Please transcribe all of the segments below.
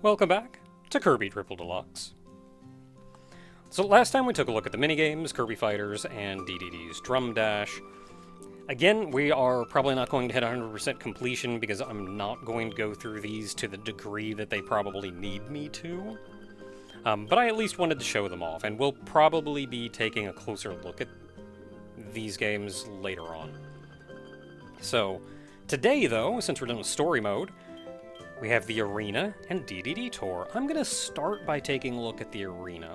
Welcome back to Kirby Triple Deluxe. So last time we took a look at the minigames, Kirby Fighters, and Dedede's Drum Dash. Again, we are probably not going to hit 100% completion because I'm not going to go through these to the degree that they probably need me to. But I at least wanted to show them off, and we'll probably be taking a closer look at these games later on. So, today though, since we're done with story mode, we have the Arena and Dedede Tour. I'm going to start by taking a look at the Arena.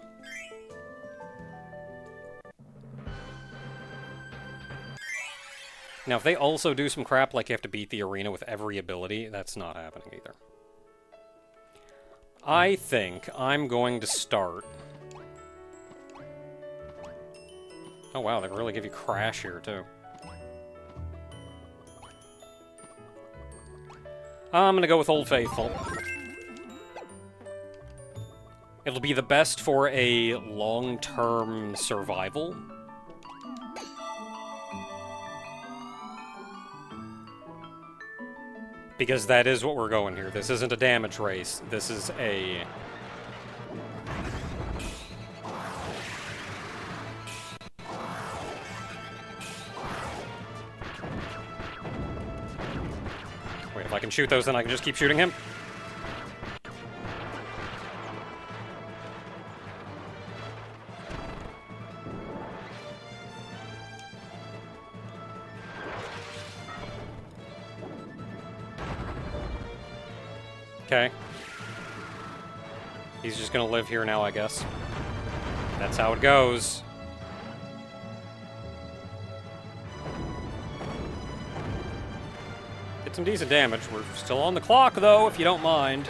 Now, if they also do some crap like you have to beat the Arena with every ability, that's not happening either. I think I'm going to start... Oh wow, they really give you Crash here, too. I'm gonna go with Old Faithful. It'll be the best for a long-term survival. Because that is what we're going here. This isn't a damage race. This is a... Wait, if I can shoot those, then I can just keep shooting him? Okay. He's just gonna live here now, I guess. That's how it goes. Did some decent damage. We're still on the clock, though, if you don't mind.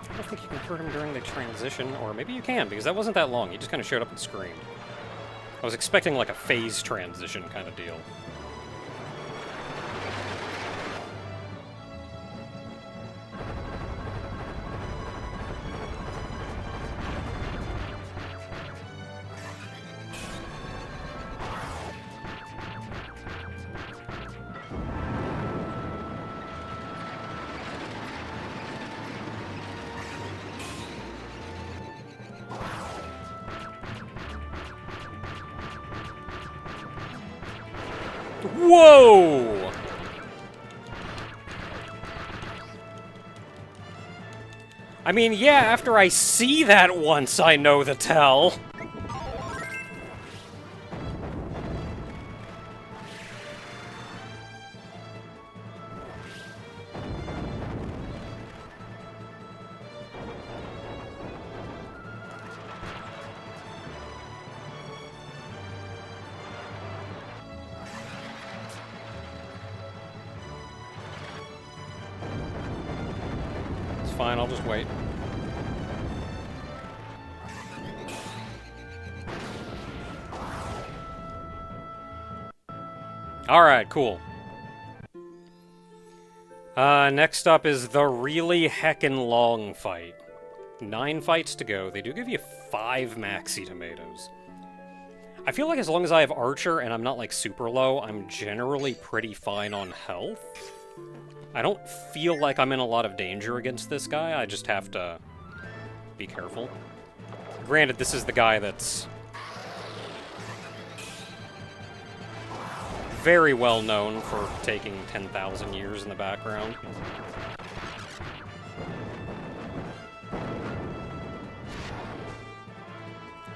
I don't think you can hurt him during the transition, or maybe you can, because that wasn't that long. He just kind of showed up and screamed. I was expecting like a phase transition kind of deal. Whoa! I mean, yeah, after I see that once, I know the tell. Fine, I'll just wait. Alright, cool. Next up is the really heckin' long fight. 9 fights to go. They do give you 5 maxi tomatoes. I feel like as long as I have Archer and I'm not, like, super low, I'm generally pretty fine on health. I don't feel like I'm in a lot of danger against this guy, I just have to be careful. Granted, this is the guy that's very well known for taking 10,000 years in the background.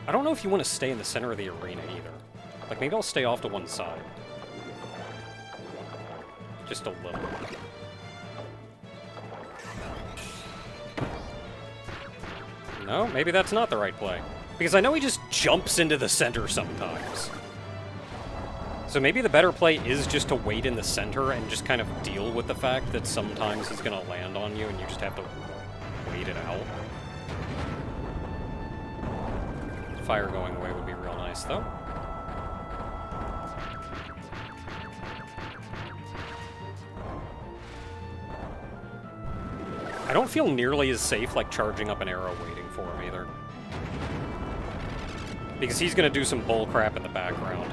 I don't know if you want to stay in the center of the arena either. Like, maybe I'll stay off to one side. Just a little. No, maybe that's not the right play. Because I know he just jumps into the center sometimes. So maybe the better play is just to wait in the center and just kind of deal with the fact that sometimes he's going to land on you and you just have to wait it out. Fire going away would be real nice, though. I don't feel nearly as safe, like, charging up an arrow waiting for him, either. Because he's going to do some bull crap in the background.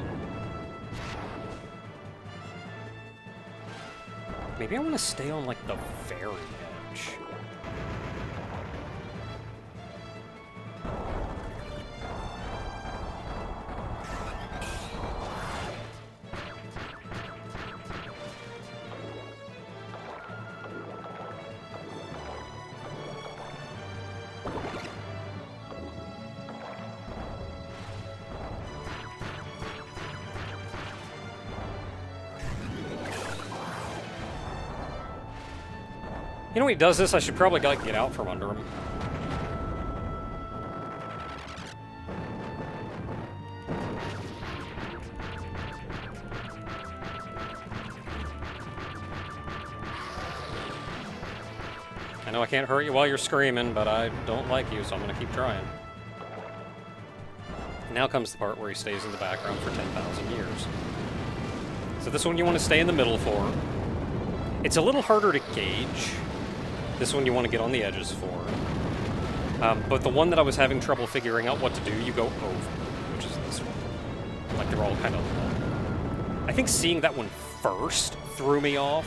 Maybe I want to stay on, like, the very edge. You know, when he does this, I should probably, like, get out from under him. I know I can't hurt you while you're screaming, but I don't like you, so I'm going to keep trying. Now comes the part where he stays in the background for 10,000 years. So this one you want to stay in the middle for. It's a little harder to gauge. This one you want to get on the edges for. But the one that I was having trouble figuring out what to do, you go over, which is this one. Like, they're all kind of long. I think seeing that one first threw me off.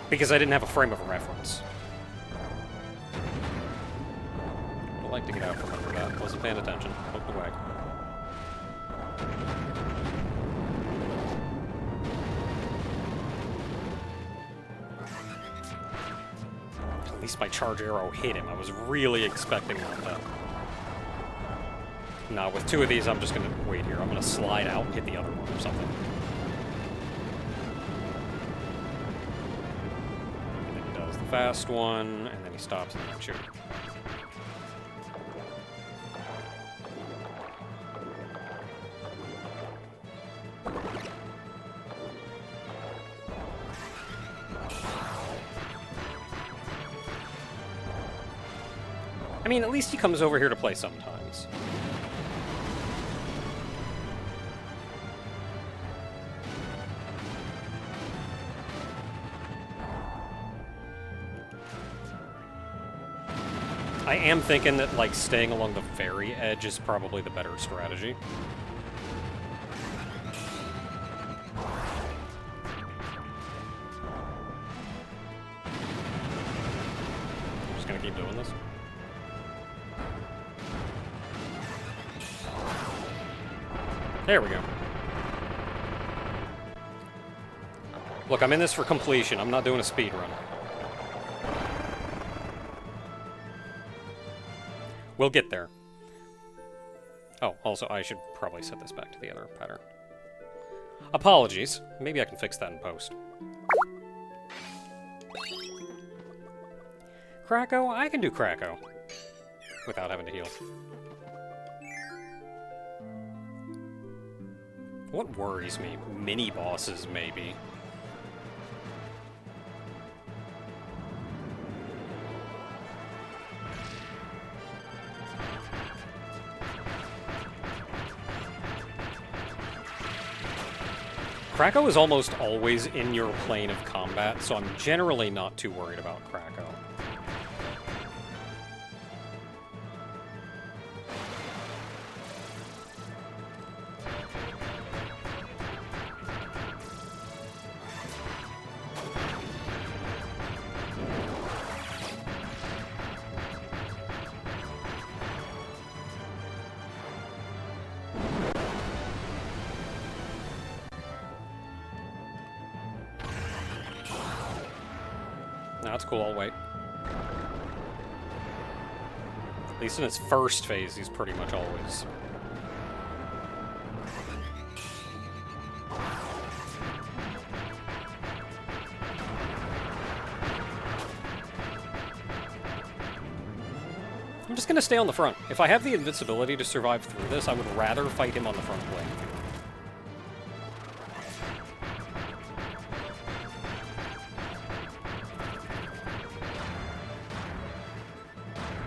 Because I didn't have a frame of reference. I'd like to get out from under that. Wasn't paying attention. Looked away. At least my charge arrow hit him. I was really expecting that, though. No, with two of these, I'm just going to wait here. I'm going to slide out and hit the other one or something. And then he does the fast one, and then he stops and then shoots. I mean, at least he comes over here to play sometimes. I am thinking that, like, staying along the very edge is probably the better strategy. I'm just gonna keep doing this. There we go. Look, I'm in this for completion. I'm not doing a speed run. We'll get there. Oh, also, I should probably set this back to the other pattern. Apologies. Maybe I can fix that in post. Krakow? I can do Krakow. Without having to heal. What worries me? Mini-bosses, maybe. Krakow is almost always in your plane of combat, so I'm generally not too worried about Krakow. No, that's cool, I'll wait. At least in its first phase, he's pretty much always... I'm just gonna stay on the front. If I have the invincibility to survive through this, I would rather fight him on the front wing.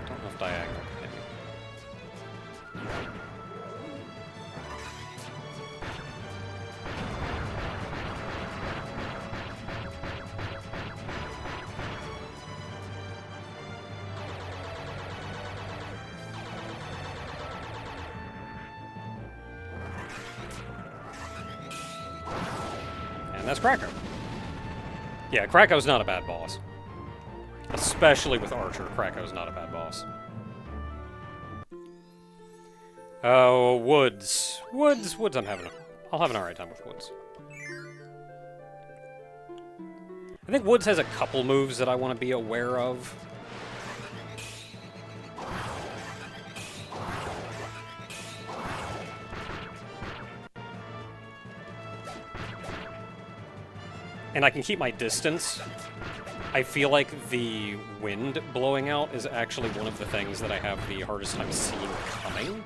Don't know if diagonal can hit me. And that's Krakow. Yeah, Krakow's not a bad boss. Especially with Archer, Krakow's not a bad boss. Oh, Woods. Woods, I'll have an alright time with Woods. I think Woods has a couple moves that I want to be aware of. And I can keep my distance. I feel like the wind blowing out is actually one of the things that I have the hardest time seeing coming.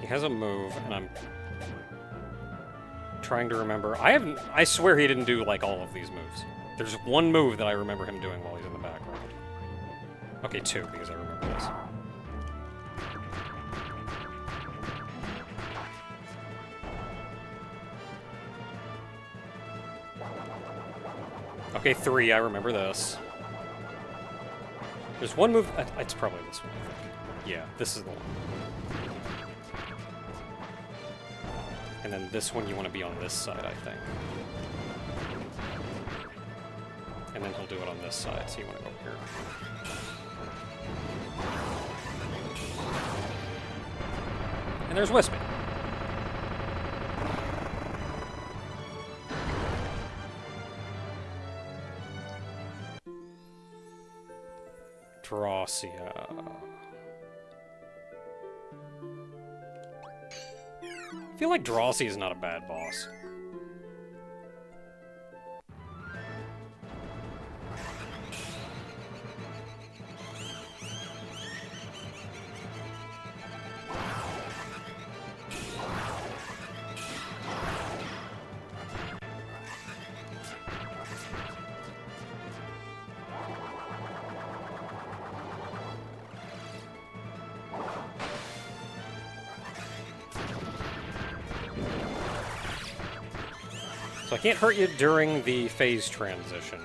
He has a move, and I'm trying to remember. I swear he didn't do, like, all of these moves. There's one move that I remember him doing while he's in the background. Okay, two, because I remember this. Okay, three, I remember this. There's one move, it's probably this one, I think. Yeah, this is the one. And then this one you want to be on this side, I think. And then he'll do it on this side, so you want to go here. And there's Wispy. Drossia. I feel like Drossia is not a bad boss. So I can't hurt you during the phase transition.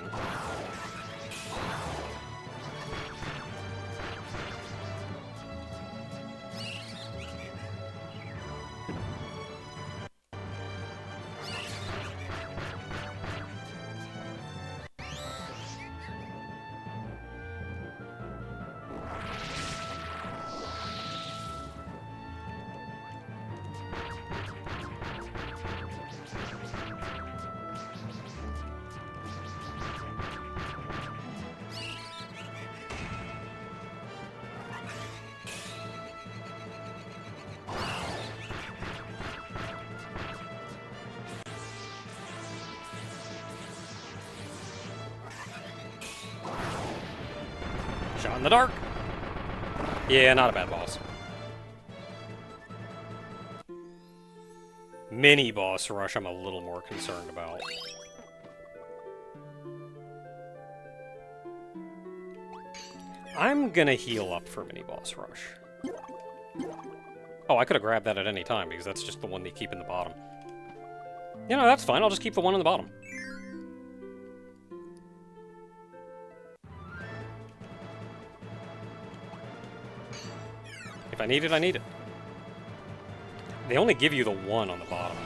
Shot in the dark. Yeah, not a bad boss. Mini boss rush I'm a little more concerned about. I'm gonna heal up for mini boss rush. Oh, I could have grabbed that at any time because that's just the one they keep in the bottom. You know, that's fine. I'll just keep the one in the bottom. If I need it, I need it. They only give you the one on the bottom.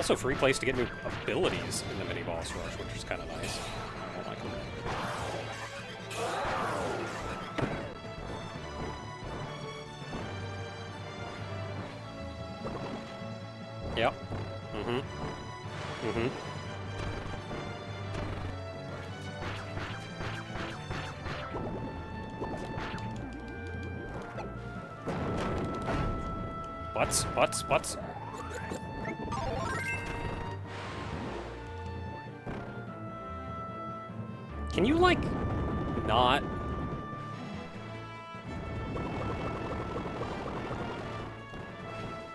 Also, free place to get new abilities in the mini-boss rush, which is kind of nice. I like them. Yep. Mm-hmm. Mm-hmm. Butts. Can you, like, not?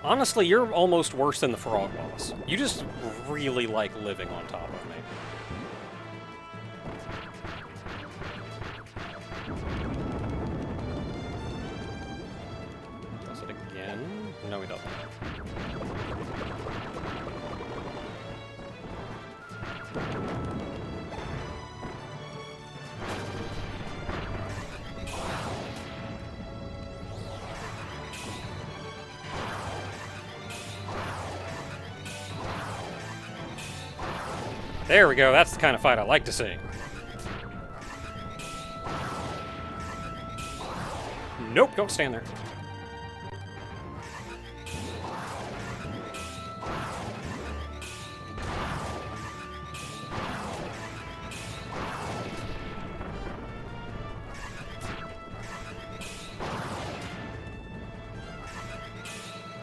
Honestly, you're almost worse than the frog boss. You just really like living on top of me. Does it again? No, he doesn't. There we go, that's the kind of fight I like to see. Nope, don't stand there.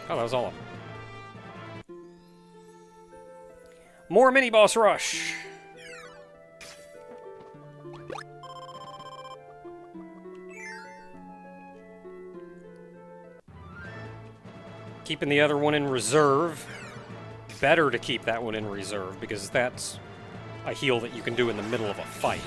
Oh, that was all of them. More mini-boss rush! Keeping the other one in reserve. Better to keep that one in reserve, because that's a heal that you can do in the middle of a fight.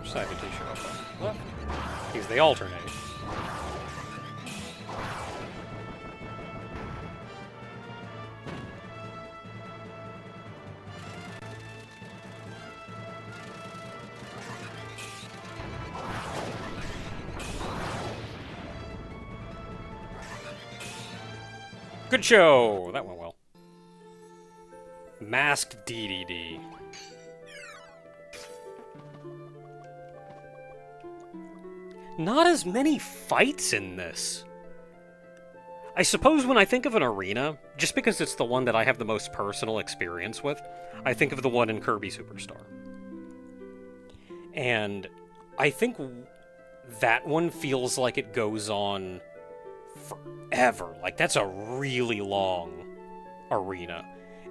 Side of the t-shirt. What? He's the alternate. Good show! That went well. Masked Dedede. Not as many fights in this. I suppose when I think of an arena, just because it's the one that I have the most personal experience with, I think of the one in Kirby Superstar. And I think that one feels like it goes on forever. Like, that's a really long arena.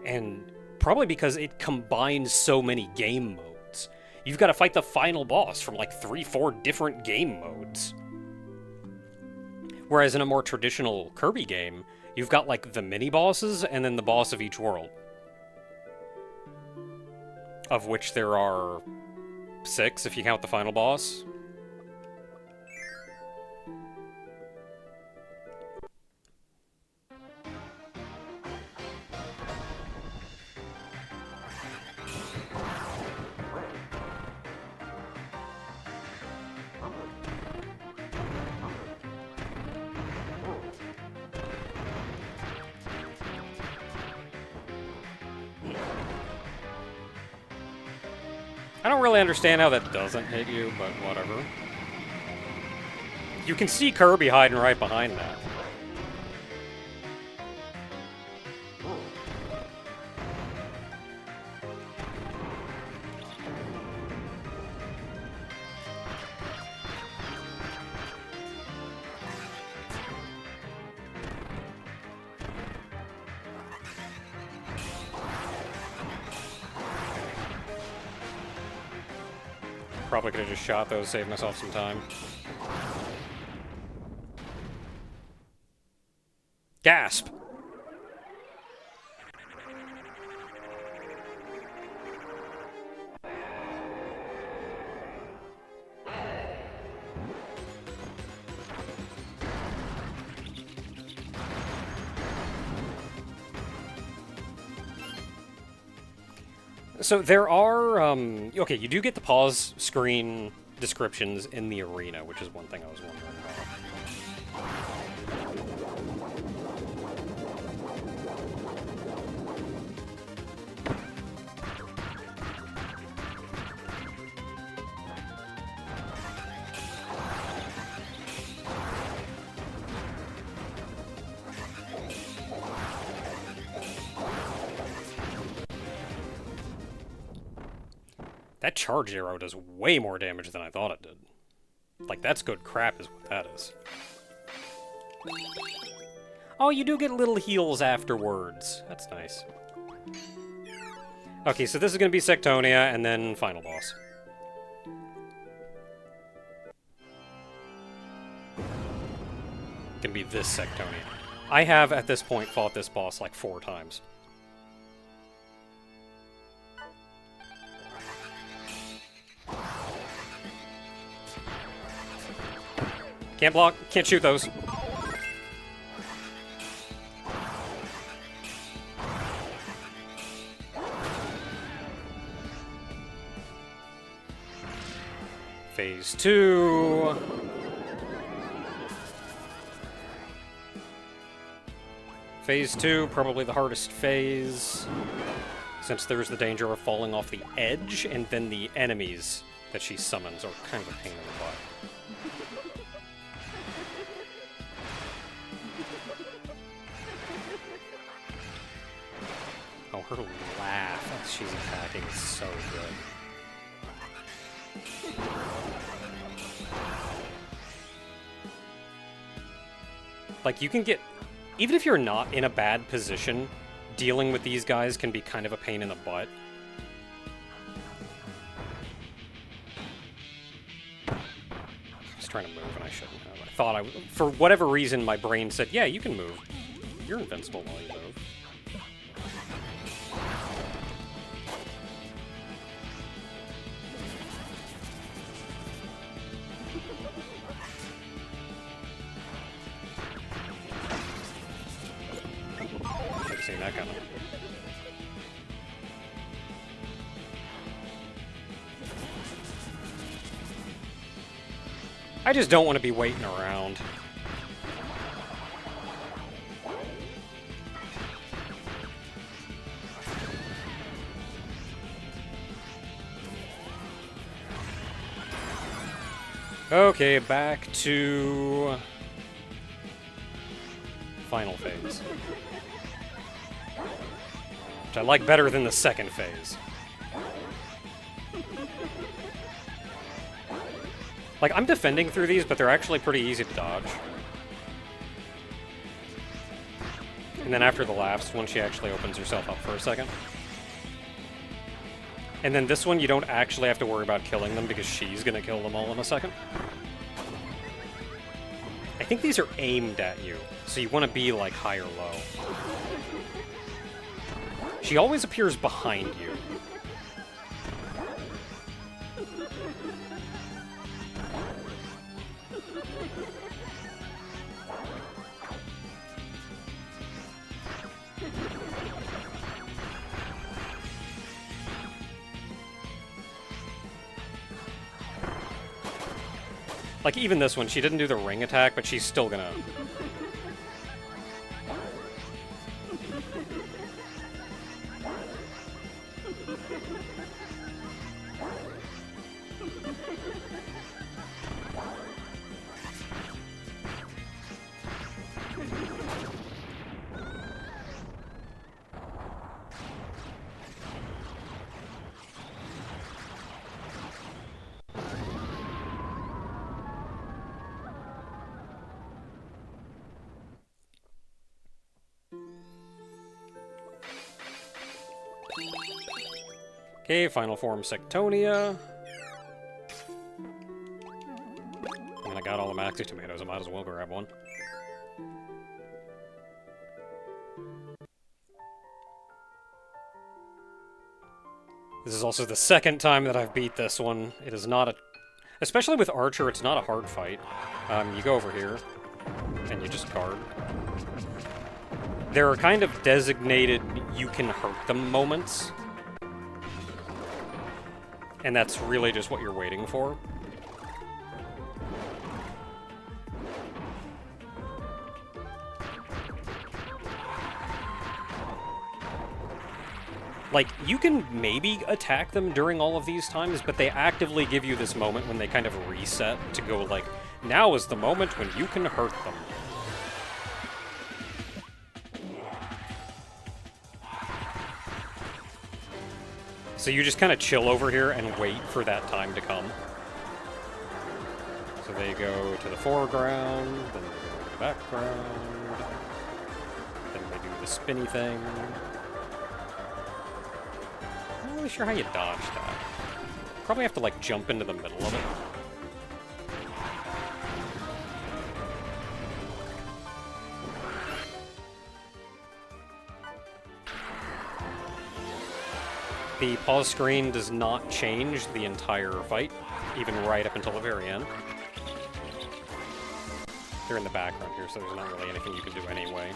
And probably because it combines so many game modes. You've got to fight the final boss from like 3-4 different game modes. Whereas in a more traditional Kirby game, you've got like the mini-bosses and then the boss of each world. Of which there are 6 if you count the final boss. I don't really understand how that doesn't hit you, but whatever. You can see Kirby hiding right behind that. Probably could have just shot those, saved myself some time. Gasp! So there are, okay, you do get the pause screen descriptions in the arena, which is one thing I was wondering about. That charge arrow does way more damage than I thought it did. Like, that's good crap is what that is. Oh, you do get little heals afterwards. That's nice. Okay, so this is going to be Sectonia, and then final boss. Gonna be this Sectonia. I have, at this point, fought this boss like 4 times. Can't block, can't shoot those. Phase 2. Phase 2, probably the hardest phase, since there's the danger of falling off the edge, and then the enemies that she summons are kind of a pain in the butt. Oh, her laugh as she's attacking is so good. Like, you can get... Even if you're not in a bad position, dealing with these guys can be kind of a pain in the butt. I was trying to move and I shouldn't have. I thought I... For whatever reason, my brain said, yeah, you can move. You're invincible while you move. Seen that coming. I just don't want to be waiting around. Okay, back to final phase. Which I like better than the second phase. Like, I'm defending through these, but they're actually pretty easy to dodge. And then after the last one, she actually opens herself up for a second. And then this one, you don't actually have to worry about killing them because she's gonna kill them all in a second. I think these are aimed at you, so you want to be, like, high or low. She always appears behind you. Like, even this one, she didn't do the ring attack, but she's still gonna... Okay, final form Sectonia. got all the maxi tomatoes, I might as well grab one. This is also the second time that I've beat this one. It is not a... Especially with Archer, it's not a hard fight. You go over here, and you just guard. There are kind of designated you can hurt them moments. And that's really just what you're waiting for. Like, you can maybe attack them during all of these times, but they actively give you this moment when they kind of reset to go like, now is the moment when you can hurt them. So you just kind of chill over here and wait for that time to come. So they go to the foreground, then they go to the background, then they do the spinny thing. I'm not really sure how you dodge that. Probably have to, like, jump into the middle of it. The pause screen does not change the entire fight, even right up until the very end. They're in the background here, so there's not really anything you can do anyway.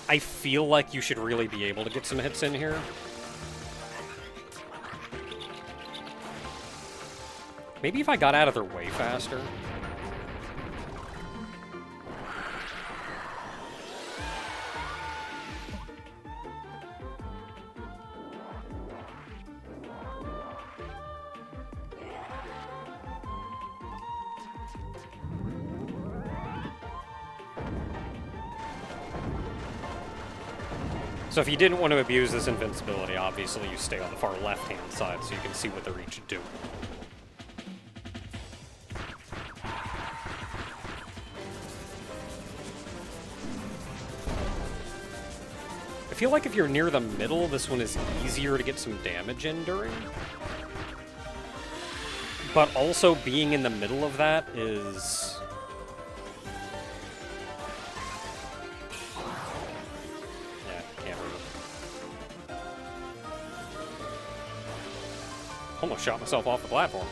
I feel like you should really be able to get some hits in here. Maybe if I got out of their way faster. So if you didn't want to abuse this invincibility, obviously you stay on the far left-hand side so you can see what they're each doing. I feel like if you're near the middle, this one is easier to get some damage in during. But also being in the middle of that is... Almost shot myself off the platform.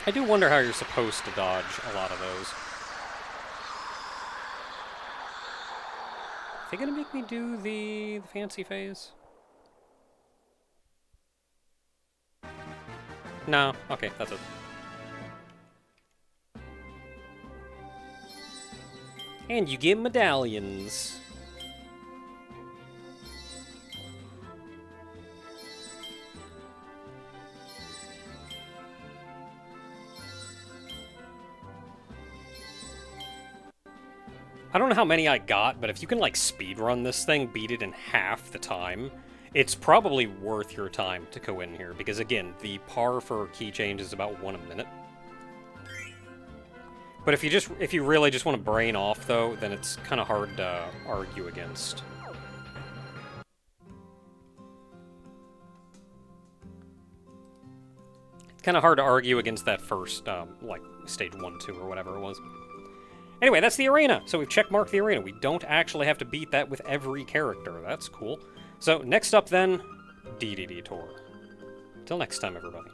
I do wonder how you're supposed to dodge a lot of those. Are they gonna make me do the fancy phase? No. Okay, that's it. And you get medallions. I don't know how many I got, but if you can, like, speedrun this thing, beat it in half the time, it's probably worth your time to go in here, because, again, the par for key change is about 1 a minute. But if you really just want to brain off, though, then it's kind of hard to argue against. It's kind of hard to argue against that first, like, stage 1, 2, or whatever it was. Anyway, that's the arena. So we've checkmarked the arena. We don't actually have to beat that with every character. That's cool. So next up then, Dedede Tour. Till next time, everybody.